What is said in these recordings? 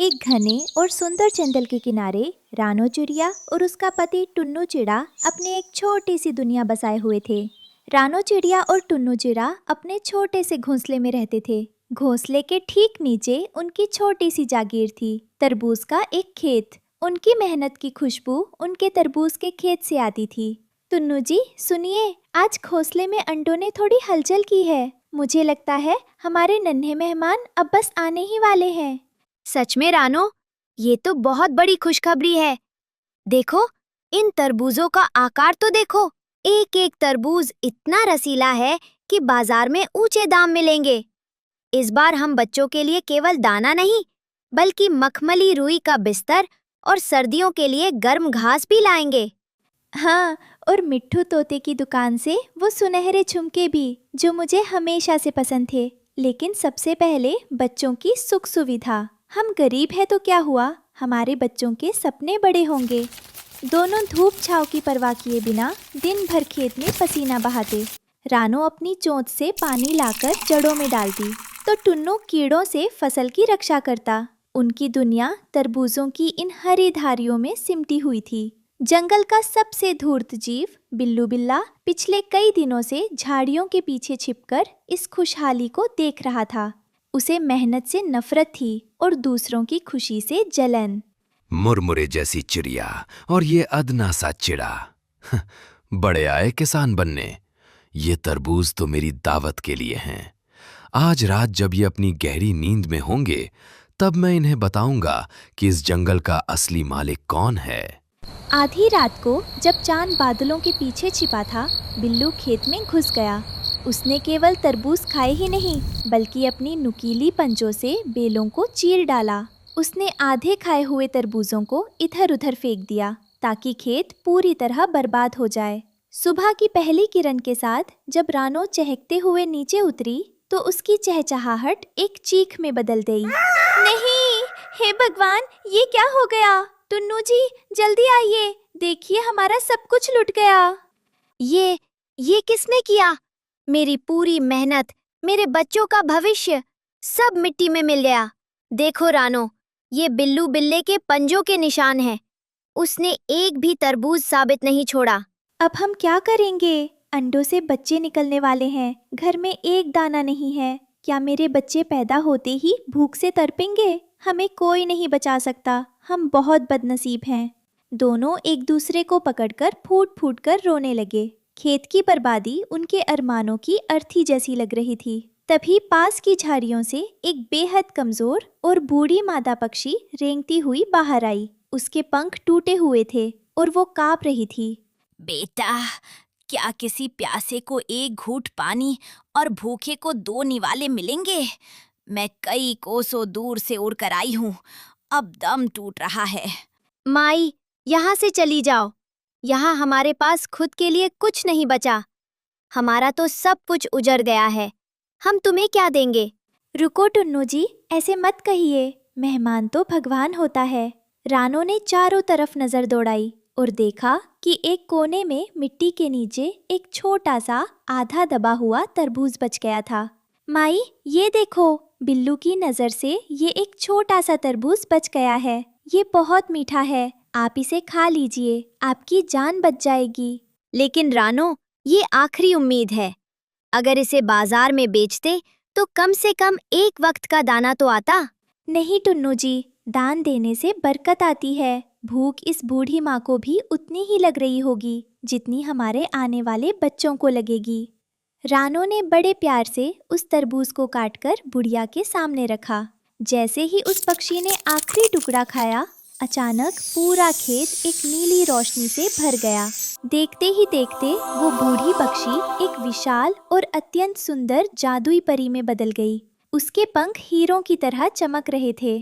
एक घने और सुंदर जंगल के किनारे रानो चिड़िया और उसका पति टुन्नू चिड़ा अपने एक छोटी सी दुनिया बसाए हुए थे। रानो चिड़िया और टुन्नू चिड़ा अपने छोटे से घोंसले में रहते थे। घोंसले के ठीक नीचे उनकी छोटी सी जागीर थी, तरबूज का एक खेत। उनकी मेहनत की खुशबू उनके तरबूज के खेत से आती थी। टुन्नू जी सुनिए, आज घोंसले में अंडों ने थोड़ी हलचल की है। मुझे लगता है हमारे नन्हे मेहमान अब बस आने ही वाले हैं। सच में रानो, ये तो बहुत बड़ी खुशखबरी है। देखो, इन तरबूजों का आकार तो देखो। एक एक तरबूज इतना रसीला है कि बाजार में ऊंचे दाम मिलेंगे। इस बार हम बच्चों के लिए केवल दाना नहीं, बल्कि मखमली रुई का बिस्तर और सर्दियों के लिए गर्म घास भी लाएंगे। हाँ, और मिट्ठू तोते की दुकान से वो सुनहरे झुमके भी, जो मुझे हमेशा से पसंद थे। लेकिन सबसे पहले बच्चों की सुख सुविधा। हम गरीब हैं तो क्या हुआ, हमारे बच्चों के सपने बड़े होंगे। दोनों धूप छांव की परवाह किए बिना दिन भर खेत में पसीना बहाते। रानो अपनी चोंच से पानी लाकर जड़ों में डालती, तो टुन्नू कीड़ों से फसल की रक्षा करता। उनकी दुनिया तरबूजों की इन हरी धारियों में सिमटी हुई थी। जंगल का सबसे धूर्त जीव बिल्लू बिल्ला पिछले कई दिनों से झाड़ियों के पीछे छिपकर इस खुशहाली को देख रहा था। उसे मेहनत से नफरत थी और दूसरों की खुशी से जलन। मुरमुरे जैसी चिड़िया और ये अदना सा चिड़ा बड़े आए किसान बनने। ये तरबूज तो मेरी दावत के लिए हैं। आज रात जब ये अपनी गहरी नींद में होंगे, तब मैं इन्हें बताऊंगा कि इस जंगल का असली मालिक कौन है। आधी रात को जब चांद बादलों के पीछे छिपा था, बिल्लू खेत में घुस गया। उसने केवल तरबूज खाए ही नहीं, बल्कि अपनी नुकीली पंजों से बेलों को चीर डाला। उसने आधे खाए हुए तरबूजों को इधर उधर फेंक दिया, ताकि खेत पूरी तरह बर्बाद हो जाए। सुबह की पहली किरण के साथ जब रानो चहकते हुए नीचे उतरी, तो उसकी चहचहाहट एक चीख में बदल गई। नहीं, हे भगवान, ये क्या हो गया? टुन्नू जी, जल्दी आइए, देखिए हमारा सब कुछ लुट गया। ये किसने किया? मेरी पूरी मेहनत, मेरे बच्चों का भविष्य, सब मिट्टी में मिल गया। देखो रानो, ये बिल्लू बिल्ले के पंजों के निशान हैं। उसने एक भी तरबूज साबित नहीं छोड़ा। अब हम क्या करेंगे? अंडों से बच्चे निकलने वाले हैं, घर में एक दाना नहीं है। क्या मेरे बच्चे पैदा होते ही भूख से तड़पेंगे? हमें कोई नहीं बचा सकता, हम बहुत बदनसीब हैं। दोनों एक दूसरे को पकड़कर फूट फूट कर रोने लगे। खेत की बर्बादी उनके अरमानों की अर्थी जैसी लग रही थी। तभी पास की झाड़ियों से एक बेहद कमजोर और बूढ़ी मादा पक्षी रेंगती हुई बाहर आई। उसके पंख टूटे हुए थे और वो कांप रही थी। बेटा, क्या किसी प्यासे को एक घूंट पानी और भूखे को 2 निवाले मिलेंगे? मैं कई कोसों दूर से उड़कर आई हूँ, अब दम टूट रहा है। माई, यहाँ से चली जाओ। यहाँ हमारे पास खुद के लिए कुछ नहीं बचा। हमारा तो सब कुछ उजड़ गया है। हम तुम्हें क्या देंगे? रुको टुन्नू जी, ऐसे मत कहिए। मेहमान तो भगवान होता है। रानो ने चारों तरफ नजर दौड़ाई और देखा कि एक कोने में मिट्टी के नीचे एक छोटा सा आधा दबा हुआ तरबूज बच गया था। माई, ये देखो, बिल्लू की नजर से ये एक छोटा सा तरबूज बच गया है। ये बहुत मीठा है, आप इसे खा लीजिए, आपकी जान बच जाएगी। लेकिन रानो, ये आखिरी उम्मीद है। अगर इसे बाजार में बेचते तो कम से कम एक वक्त का दाना तो आता। नहीं टुन्नू जी, दान देने से बरकत आती है। भूख इस बूढ़ी माँ को भी उतनी ही लग रही होगी जितनी हमारे आने वाले बच्चों को लगेगी। रानो ने बड़े प्यार से उस तरबूज को काटकर बुढ़िया के सामने रखा। जैसे ही उस पक्षी ने आखिरी टुकड़ा खाया, अचानक पूरा खेत एक नीली रोशनी से भर गया। देखते ही देखते वो बूढ़ी पक्षी एक विशाल और अत्यंत सुंदर जादुई परी में बदल गई। उसके पंख हीरों की तरह चमक रहे थे।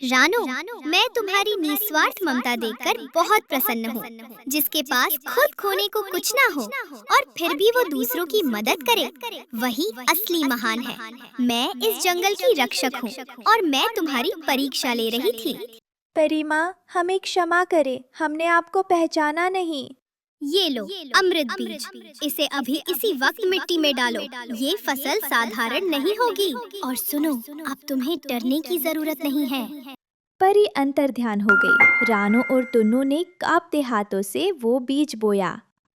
रानो, मैं तुम्हारी निस्वार्थ ममता देखकर बहुत प्रसन्न हूँ। जिसके पास खुद खोने को कुछ ना हो और फिर भी वो दूसरों की मदद करे, वही असली महान है। मैं इस जंगल की रक्षक हूँ और मैं तुम्हारी परीक्षा ले रही थी। परी माँ, हमें क्षमा करे, हमने आपको पहचाना नहीं। ये लो अमृत बीज, इसे अभी इसी वक्त मिट्टी में डालो। ये फसल साधारण नहीं होगी। और सुनो, अब तुम्हें डरने की जरूरत नहीं है। परी अंतर ध्यान हो गई। रानू और टुन्नू ने कांपते हाथों से वो बीज बोया।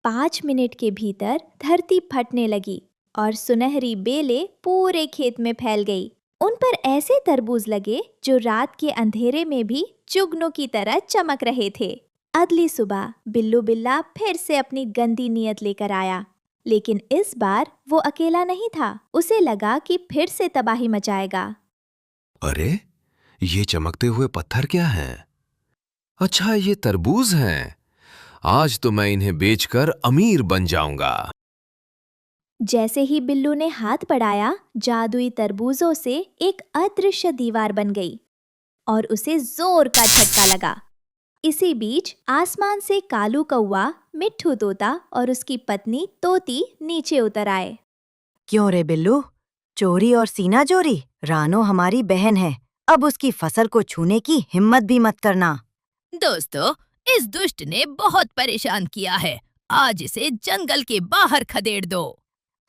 5 मिनट के भीतर धरती फटने लगी और सुनहरी बेलें पूरे खेत में फैल गई। उन पर ऐसे तरबूज लगे जो रात के अंधेरे में भी जुगनू की तरह चमक रहे थे। अगली सुबह बिल्लू बिल्ला फिर से अपनी गंदी नीयत लेकर आया, लेकिन इस बार वो अकेला नहीं था। उसे लगा कि फिर से तबाही मचाएगा। अरे, ये चमकते हुए पत्थर क्या हैं? अच्छा, ये तरबूज हैं। आज तो मैं इन्हें बेचकर अमीर बन जाऊंगा। जैसे ही बिल्लू ने हाथ बढ़ाया, जादुई तरबूजों से एक अदृश्य दीवार बन गई और उसे जोर का झटका लगा। इसी बीच आसमान से कालू कौवा, मिट्ठू तोता और उसकी पत्नी तोती नीचे उतर आए। क्यों रे बिल्लू, चोरी और सीना चोरी? रानो हमारी बहन है, अब उसकी फसल को छूने की हिम्मत भी मत करना। दोस्तों, इस दुष्ट ने बहुत परेशान किया है। आज इसे जंगल के बाहर खदेड़ दो।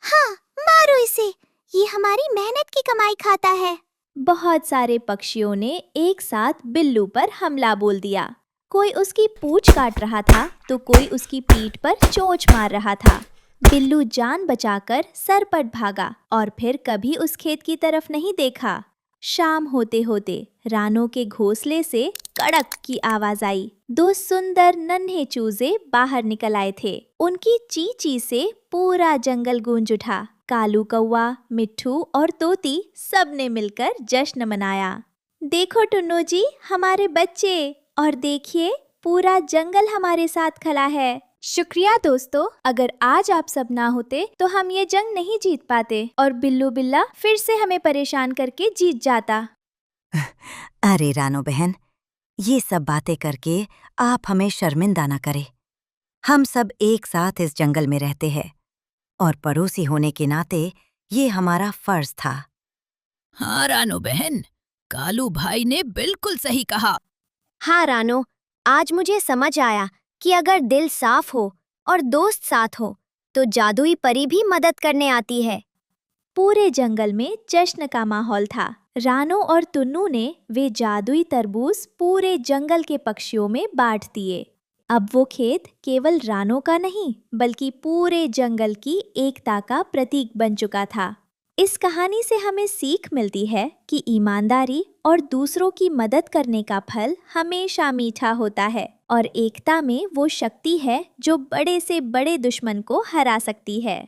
हाँ, मारो इसे, ये हमारी मेहनत की कमाई खाता है। बहुत सारे पक्षियों ने एक साथ बिल्लू पर हमला बोल दिया। कोई उसकी पूंछ काट रहा था तो कोई उसकी पीठ पर चोंच मार रहा था। बिल्लू जान बचाकर सरपट भागा और फिर कभी उस खेत की तरफ नहीं देखा। शाम होते होते रानो के घोंसले से कड़क की आवाज आई। 2 सुंदर नन्हे चूजे बाहर निकल आए थे। उनकी ची ची से पूरा जंगल गूंज उठा। कालू कौवा, मिट्ठू और तोती सब ने मिलकर जश्न मनाया। देखो टुन्नू जी, हमारे बच्चे, और देखिए पूरा जंगल हमारे साथ खड़ा है। शुक्रिया दोस्तों, अगर आज आप सब ना होते तो हम ये जंग नहीं जीत पाते और बिल्लू बिल्ला फिर से हमें परेशान करके जीत जाता। अरे रानो बहन, ये सब बातें करके आप हमें शर्मिंदा न करें। हम सब एक साथ इस जंगल में रहते हैं और पड़ोसी होने के नाते ये हमारा फर्ज था। हाँ रानो बहन, कालू भाई ने बिल्कुल सही कहा। हाँ रानो, आज मुझे समझ आया कि अगर दिल साफ हो और दोस्त साथ हो तो जादुई परी भी मदद करने आती है। पूरे जंगल में जश्न का माहौल था। रानो और टुन्नू ने वे जादुई तरबूज पूरे जंगल के पक्षियों में बांट दिए। अब वो खेत केवल रानो का नहीं बल्कि पूरे जंगल की एकता का प्रतीक बन चुका था। इस कहानी से हमें सीख मिलती है कि ईमानदारी और दूसरों की मदद करने का फल हमेशा मीठा होता है और एकता में वो शक्ति है जो बड़े से बड़े दुश्मन को हरा सकती है।